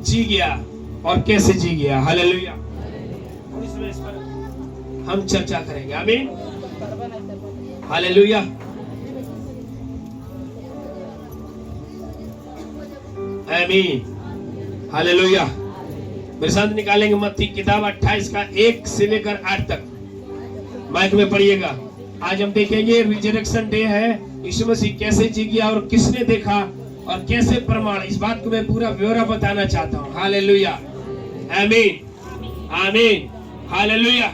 जी गया और कैसे जी गया। हालेलुया। इसमें इस पर हम चर्चा करेंगे। आमीन। हालेलुया। आमीन। हालेलुया। मेरे साथ निकालेंगे मत्ती किताब 28 का 1 से लेकर 8 तक। माइक में पढ़िएगा। आज हम देखेंगे रिजरेक्शन डे है, यीशु मसीह कैसे जी गया और किसने देखा और कैसे प्रमाण, इस बात को मैं पूरा ब्यौरा बताना चाहता हूँ। हालेलुया। आमीन। आमीन। हालेलुया।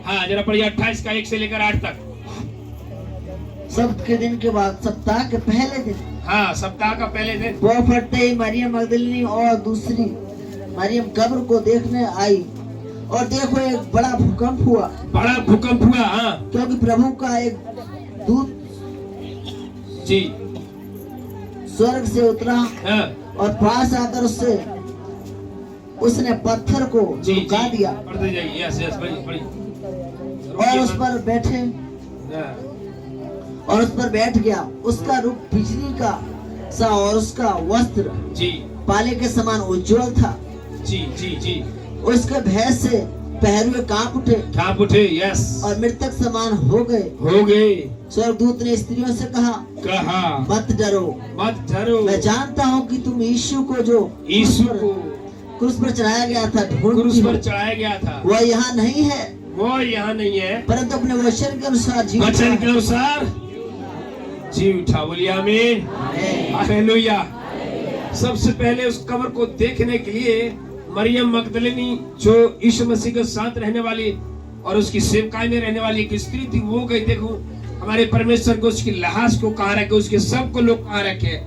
हाँ, जरा पढ़िए 28 का 1 से लेकर 8 तक। सब्त के दिन के बाद सप्ताह के पहले दिन, हाँ, सप्ताह का पहले दिन, वो फटते ही मरियम मगदलिनी और दूसरी मरियम कब्र को देखने आई, और देखो एक बड़ा भूकंप हुआ। बड़ा भूकंप हुआ। हाँ क्योंकि प्रभु का एक दूत जी, स्वर्ग से उतरा हाँ और पास आकर उसने पत्थर को जी झुका दिया पढ़ते जाइए। यस यस, पढ़िए पढ़िए। और उस पर बैठे हाँ, और उस पर बैठ गया। उसका रूप बिजली का सा और उसका वस्त्र जी पाले के समान उज्जवल था। जी जी जी। उसके भय से पहरुए कांप उठे यस, और मृतक समान हो गए। स्वर्गदूत ने स्त्रियों से कहा, मत डरो, मत डरो। मैं मैं जानता हूँ कि तुम यीशु को जो यीशु को क्रूस पर चढ़ाया गया था क्रूस ढूंढती पर हो। चढ़ाया गया था, वह यहाँ नहीं है, वो यहाँ नहीं है, परंतु अपने वचन के अनुसार जी वचन के अनुसार जी उठा। बोलिए आमीन। हालेलुया। सबसे पहले उस कब्र को देखने के लिए मरियम मगदलिनी, जो यीशु मसीह के साथ रहने वाली और उसकी सेवकाई में रहने वाली एक स्त्री थी, वो गई। देखो हमारे परमेश्वर को उसकी लाश को कहाँ रखे, उसके सब को लोग कहाँ रखे।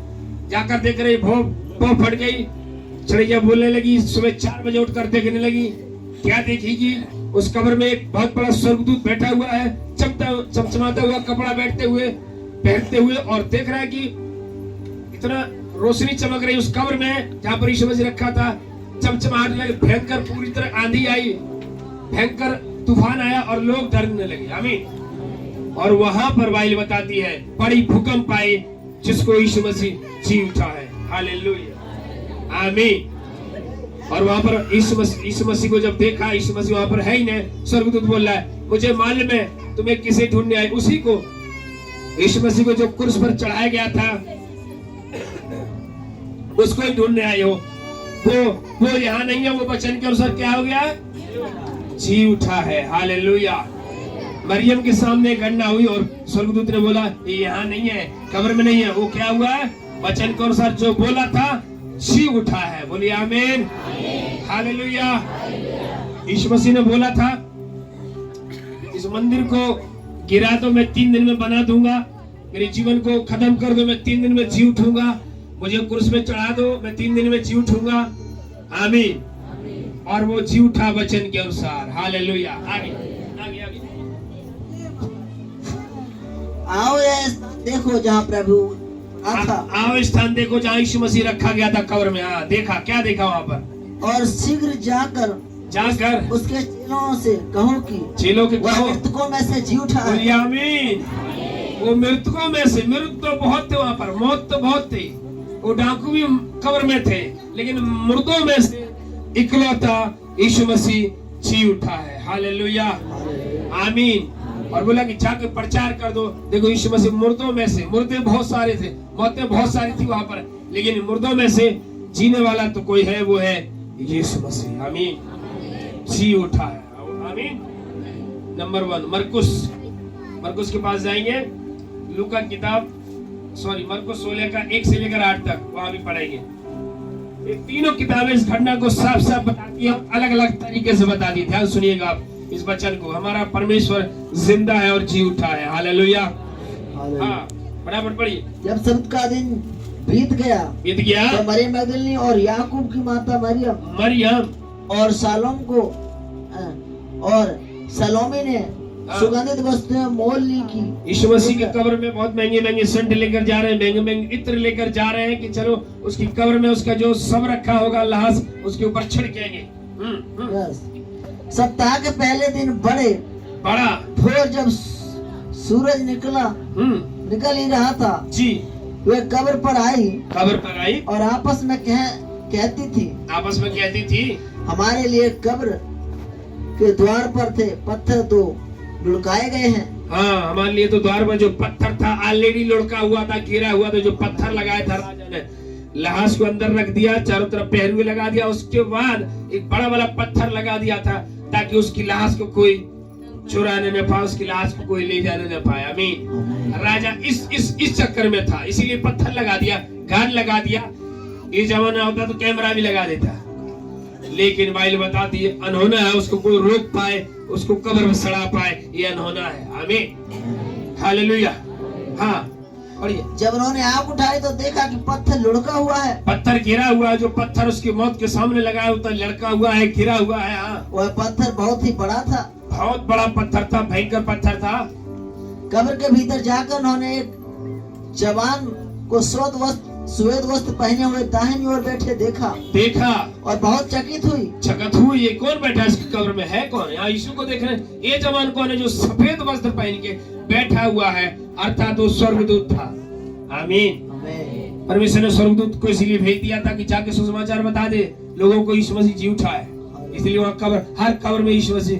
जाकर देख रही, भौ फट गई। चिड़ैया बोलने लगी, सुबह 4 बजे उठकर देखने लगी। क्या देखेगी? उस कब्र में एक बहुत बड़ा स्वर्गदूत बैठा हुआ है, चमचमाता हुआ कपड़ा पहनते हुए, और देख रहा है कि इतना रोशनी चमक रही उस कब्र में जहाँ पर यीशु मसीह रखा था। चमचमाहट लगे, भयंकर पूरी तरह आंधी आई, भयंकर तूफान आया और लोग डरने लगे। आमीन। और वहां पर बाइबल बताती है बड़ी भूकंप आई, जिसको यीशु मसीह जी उठा है। हालेलुया। आमीन। और वहां पर यीशु मसीह को जब देखा, यीशु मसीह वहां पर है ही नहीं। स्वर्गदूत बोल रहा है, मुझे मालूम है तुम्हें किसे ढूंढने आए, उसी को, यीशु मसीह को जो क्रूस पर चढ़ाया गया था, उसको ही ढूंढने आए हो। वो यहाँ नहीं है, वो वचन के अनुसार क्या हो गया? जी उठा है। हालेलुया। मरियम के सामने एक घटना हुई और स्वर्गदूत ने बोला, ये यहाँ नहीं है, कब्र में नहीं है। वो क्या हुआ? वचन के अनुसार जो बोला था, जी उठा है। बोलिए आमीन। हालेलुया। यीशु मसीह ने बोला था, इस मंदिर को गिरा दो, मैं 3 दिन में बना दूंगा। मेरे जीवन को खत्म कर दो, मैं 3 दिन में जी उठूंगा। मुझे क्रूस में चढ़ा दो, मैं 3 दिन में जी उठूंगा। आमीन। और वो जी उठा वचन के अनुसार। हालेलुया। आगे आगे आगे आओ ये देखो जहाँ प्रभु था। आओ स्थान देखो जहाँ यीशु मसीह रखा गया था कब्र में। हाँ, देखा, क्या देखा वहाँ पर? और शीघ्र जाकर उसके चेलों से कहो कि चेलों के कहो, मृतकों में से जी उठा है। आमीन। वो मृतकों में से, मृत तो बहुत थे वहाँ पर, मौत तो बहुत थी, वो डाकू भी कब्र में थे, लेकिन मुर्दों में से इकलौता यीशु मसीह जी उठा है। हालेलुया। आमीन। और बोला कि जाके प्रचार कर दो। देखो यीशु मसीह मुर्दों में से, मुर्दे बहुत सारे थे, मौतें बहुत सारी थी वहां पर, लेकिन मुर्दों में से जीने वाला तो कोई है, वो है यीशु मसीह। आमीन। जी उठा है। आमीन। नंबर 1 मरकुस के पास जाएंगे। लूका किताब, मरकुस 16 का 1 से लेकर 8 तक, वहां भी पढ़ेंगे। ये तीनों किताबें इस घटना को साफ साफ बताती हैं, अलग अलग तरीके से बताती है। ध्यान सुनिएगा आप इस वचन को। हमारा परमेश्वर जिंदा है और जी उठा है। हालेलुया। हाँ, फटाफट पढ़िए। जब सब्त का दिन बीत गया तो मरियम मगदलिनी और याकूब की माता मरियम और सलोमी ने सुगंधित वस्तुएं मोल ली की। यीशु मसीह की कब्र में बहुत महंगे महंगे सेंट लेकर जा रहे हैं, महंगे महंगे इत्र लेकर जा रहे हैं कि चलो उसकी कब्र में उसका जो सब रखा होगा लाश, उसके ऊपर छिड़केंगे। सप्ताह के पहले दिन बड़ा भोर जब सूरज निकल ही रहा था जी, वे कब्र पर आई और आपस में कहती थी, आपस में कहती थी, हमारे लिए कब्र के द्वार पर थे पत्थर तो लुढ़काए गए हैं। हाँ, हमारे लिए तो द्वार पर जो पत्थर था ऑलरेडी लुढ़का हुआ था, गिरा हुआ था। जो पत्थर लगाया था राजा ने, लाश को अंदर रख दिया, चारों तरफ पहरुए लगा दिया, उसके बाद एक बड़ा बड़ा पत्थर लगा दिया था ताकि उसकी लाश को कोई चुराने न पाए, उसकी लाश को कोई ले जाने न पाए। आमीन। राजा इस चक्कर में था, इसीलिए पत्थर लगा दिया, गान लगा दिया। ये जमाना होता तो कैमरा भी लगा देता, लेकिन बाइबल बताती है अनहोना है, उसको कोई रोक पाए, उसको कब्र में सड़ा पाए, ये अनहोना है। आमीन, हालेलुया। हाँ, और ये जब उन्होंने आंख उठाई तो देखा कि पत्थर लुढ़का हुआ है, पत्थर गिरा हुआ है। जो पत्थर उसकी मौत के सामने लगाया होता लड़का हुआ है, गिरा हुआ है। हाँ, वह पत्थर बहुत ही बड़ा था, बहुत बड़ा पत्थर था, भयंकर पत्थर था। कब्र के भीतर जाकर उन्होंने एक जवान को श्वेत वस्त्र पहने हुए दाहिनी ओर बैठे देखा और बहुत चकित हुई। चकित हुई, ये कौन बैठा है इसकी कब्र में, है कौन? यहाँ यीशु को देख रहे हैं। ये जवान कौन है जो सफेद वस्त्र पहन के बैठा हुआ है? अर्थात वो स्वर्गदूत था। आमीन। परमेश्वर ने स्वर्गदूत को इसीलिए भेज दिया था कि जाके सुसमाचार बता दे लोगों को यीशु मसीह जी उठा है। इसलिए वहाँ कब्र, हर कब्र में यीशु मसीह,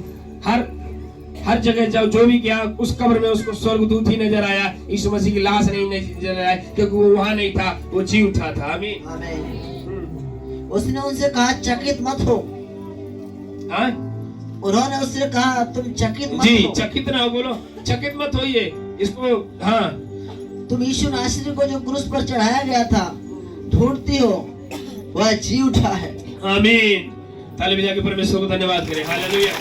हर जगह जाओ, जो भी गया उस कब्र में उसको स्वर्गदूत ही नजर आया, यीशु मसीह की लाश नहीं नजर आया, क्योंकि वो वहां नहीं था, वो जी उठा था। आमीन। उसने उनसे कहा चकित मत हो। हाँ? उन्होंने उससे कहा तुम चकित मत जी, हो। चकित ना हो, बोलो चकित मत होइए इसको। हाँ, तुम यीशु नासरी को जो क्रूस पर चढ़ाया गया था ढूंढती हो, वह जी उठा है। आमीन। ताली बजा के परमेश्वर को धन्यवाद करें। हालेलुया।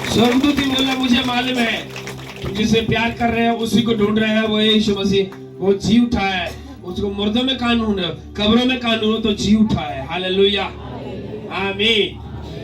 स्वर्गदूत ही बोला मुझे मालूम है तुम जिसे प्यार कर रहे हो उसी को ढूंढ रहे हैं, वो यीशु मसीह, वो जी उठा है। उसको मुर्दों में कानून है, कब्रों में कानून, तो जी उठा है। हालेलुया। आमीन।